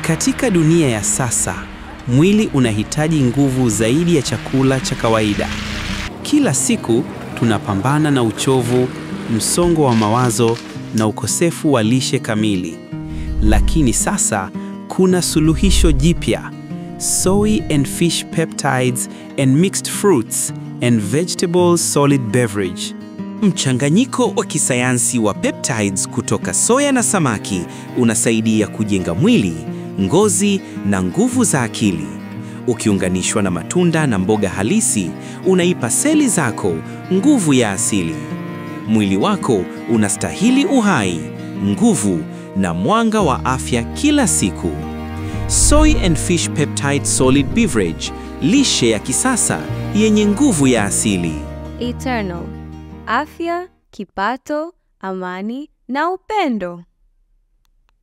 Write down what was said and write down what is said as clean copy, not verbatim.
Katika dunia ya sasa, mwili unahitaji nguvu zaidi ya chakula cha kawaida. Kila siku tunapambana na uchovu, msongo wa mawazo na ukosefu wa lishe kamili. Lakini sasa kuna suluhisho jipya: Soy and Fish Peptides and Mixed Fruits and Vegetables Solid Beverage. Mchanganyiko wa kisayansi wa peptides kutoka soya na samaki unasaidia kujenga mwili, ngozi na nguvu za akili. Ukiunganishwa na matunda na mboga halisi, unaipa seli zako nguvu ya asili. Mwili wako unastahili uhai, nguvu na mwanga wa afya kila siku. Soy and Fish Peptide Solid Beverage, lishe ya kisasa yenye nguvu ya asili. Eternal. Afya, kipato, amani na upendo.